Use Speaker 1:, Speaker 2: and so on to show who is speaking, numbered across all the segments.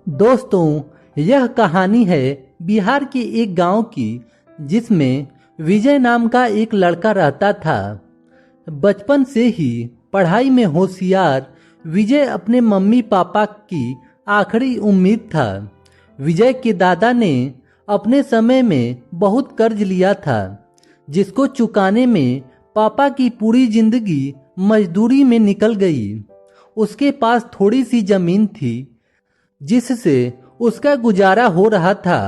Speaker 1: दोस्तों, यह कहानी है बिहार के एक गांव की, जिसमें विजय नाम का एक लड़का रहता था। बचपन से ही पढ़ाई में होशियार विजय अपने मम्मी पापा की आखिरी उम्मीद था। विजय के दादा ने अपने समय में बहुत कर्ज लिया था, जिसको चुकाने में पापा की पूरी जिंदगी मजदूरी में निकल गई। उसके पास थोड़ी सी जमीन थी, जिससे उसका गुजारा हो रहा था।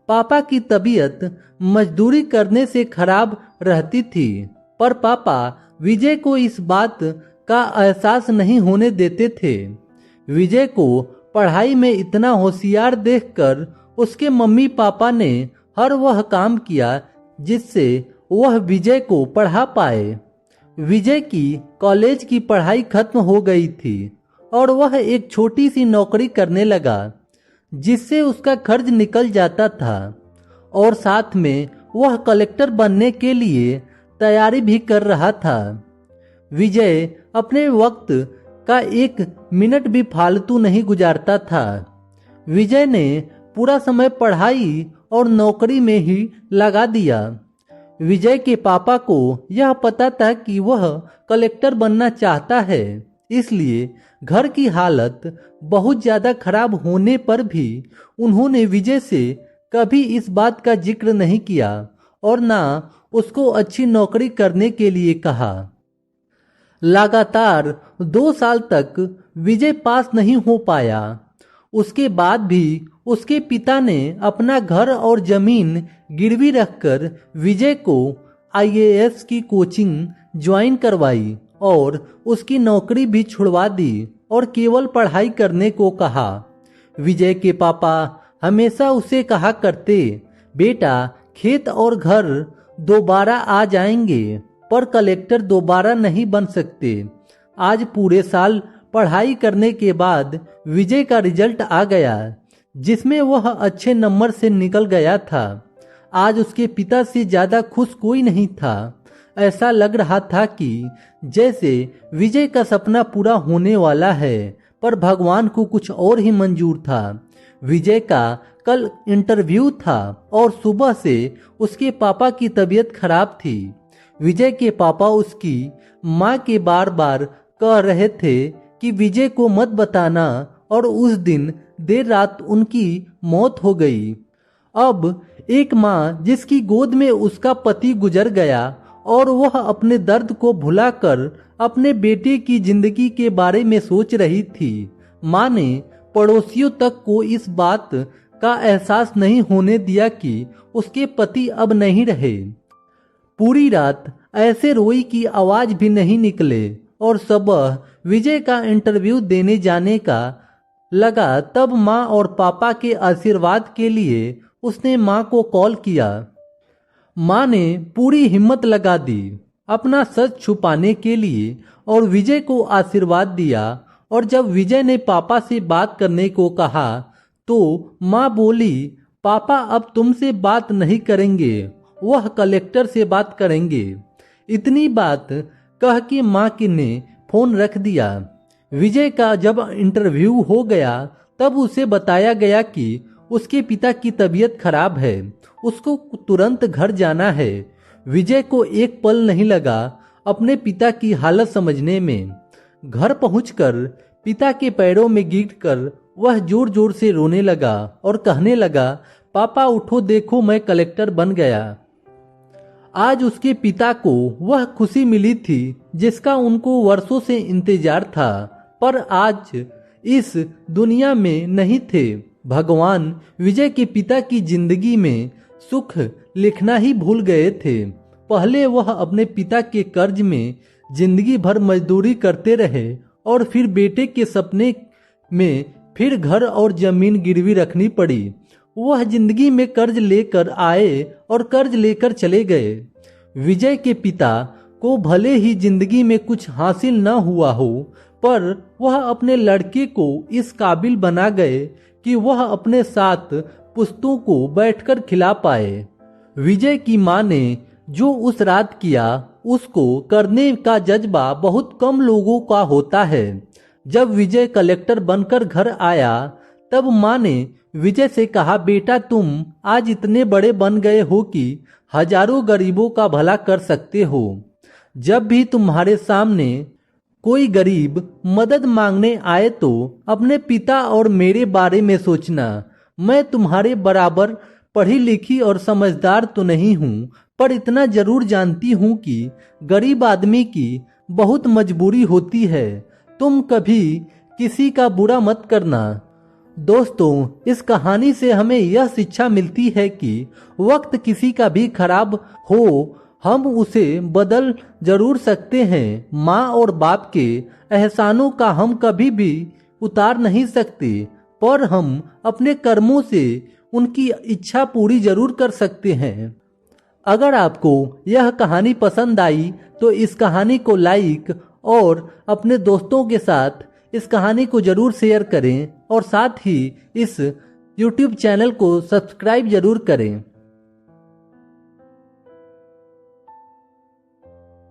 Speaker 1: पापा की तबीयत मजदूरी करने से खराब रहती थी, पर पापा विजय को इस बात का एहसास नहीं होने देते थे। विजय को पढ़ाई में इतना होशियार देखकर उसके मम्मी पापा ने हर वह काम किया जिससे वह विजय को पढ़ा पाए। विजय की कॉलेज की पढ़ाई खत्म हो गई थी और वह एक छोटी सी नौकरी करने लगा, जिससे उसका खर्च निकल जाता था और साथ में वह कलेक्टर बनने के लिए तैयारी भी कर रहा था। विजय अपने वक्त का एक मिनट भी फालतू नहीं गुजारता था। विजय ने पूरा समय पढ़ाई और नौकरी में ही लगा दिया। विजय के पापा को यह पता था कि वह कलेक्टर बनना चाहता है, इसलिए घर की हालत बहुत ज़्यादा खराब होने पर भी उन्होंने विजय से कभी इस बात का जिक्र नहीं किया और ना उसको अच्छी नौकरी करने के लिए कहा। लगातार 2 साल तक विजय पास नहीं हो पाया। उसके बाद भी उसके पिता ने अपना घर और जमीन गिरवी रखकर विजय को आईएएस की कोचिंग ज्वाइन करवाई और उसकी नौकरी भी छुड़वा दी और केवल पढ़ाई करने को कहा। विजय के पापा हमेशा उसे कहा करते, बेटा खेत और घर दोबारा आ जाएंगे, पर कलेक्टर दोबारा नहीं बन सकते। आज पूरे साल पढ़ाई करने के बाद विजय का रिजल्ट आ गया, जिसमें वह अच्छे नंबर से निकल गया था। आज उसके पिता से ज़्यादा खुश कोई नहीं था। ऐसा लग रहा था कि जैसे विजय का सपना पूरा होने वाला है, पर भगवान को कुछ और ही मंजूर था। विजय का कल इंटरव्यू था और सुबह से उसके पापा की तबीयत खराब थी। विजय के पापा उसकी माँ के बार बार कह रहे थे कि विजय को मत बताना, और उस दिन देर रात उनकी मौत हो गई। अब एक माँ जिसकी गोद में उसका पति गुजर गया और वह अपने दर्द को भुलाकर अपने बेटे की जिंदगी के बारे में सोच रही थी। माँ ने पड़ोसियों तक को इस बात का एहसास नहीं होने दिया कि उसके पति अब नहीं रहे। पूरी रात ऐसे रोई की आवाज भी नहीं निकले और सुबह विजय का इंटरव्यू देने जाने का लगा, तब माँ और पापा के आशीर्वाद के लिए उसने माँ को कॉल किया। माँ ने पूरी हिम्मत लगा दी अपना सच छुपाने के लिए और विजय को आशीर्वाद दिया। और जब विजय ने पापा से बात करने को कहा तो माँ बोली, पापा अब तुमसे बात नहीं करेंगे, वह कलेक्टर से बात करेंगे। इतनी बात कह के माँ ने फोन रख दिया। विजय का जब इंटरव्यू हो गया तब उसे बताया गया कि उसके पिता की तबीयत खराब है, उसको तुरंत घर जाना है। विजय को एक पल नहीं लगा अपने पिता की हालत समझने में। घर पहुंचकर पिता के पैरों में गिरकर वह जोर जोर से रोने लगा और कहने लगा, पापा उठो, देखो मैं कलेक्टर बन गया। आज उसके पिता को वह खुशी मिली थी जिसका उनको वर्षों से इंतजार था, पर आज इस दुनिया में नहीं थे। भगवान विजय के पिता की जिंदगी में सुख लिखना ही भूल गए थे। पहले वह अपने पिता के कर्ज में जिंदगी भर मजदूरी करते रहे और फिर बेटे के सपने में फिर घर और जमीन गिरवी रखनी पड़ी। वह जिंदगी में कर्ज लेकर आए और कर्ज लेकर चले गए। विजय के पिता को भले ही जिंदगी में कुछ हासिल न हुआ हो, पर वह अपने लड़के को इस काबिल बना गए कि वह अपने साथ पुश्तों को बैठकर खिला पाए। विजय की माँ ने जो उस रात किया, उसको करने का जज्बा बहुत कम लोगों का होता है। जब विजय कलेक्टर बनकर घर आया तब माँ ने विजय से कहा, बेटा तुम आज इतने बड़े बन गए हो कि हजारों गरीबों का भला कर सकते हो। जब भी तुम्हारे सामने कोई गरीब मदद मांगने आए तो अपने पिता और मेरे बारे में सोचना। मैं तुम्हारे बराबर पढ़ी लिखी और समझदार तो नहीं हूँ, पर इतना जरूर जानती हूँ कि गरीब आदमी की बहुत मजबूरी होती है। तुम कभी किसी का बुरा मत करना। दोस्तों, इस कहानी से हमें यह शिक्षा मिलती है कि वक्त किसी का भी खराब हो, हम उसे बदल जरूर सकते हैं। माँ और बाप के एहसानों का हम कभी भी उतार नहीं सकते, पर हम अपने कर्मों से उनकी इच्छा पूरी जरूर कर सकते हैं। अगर आपको यह कहानी पसंद आई तो इस कहानी को लाइक और अपने दोस्तों के साथ इस कहानी को जरूर शेयर करें और साथ ही इस YouTube चैनल को सब्सक्राइब जरूर करें।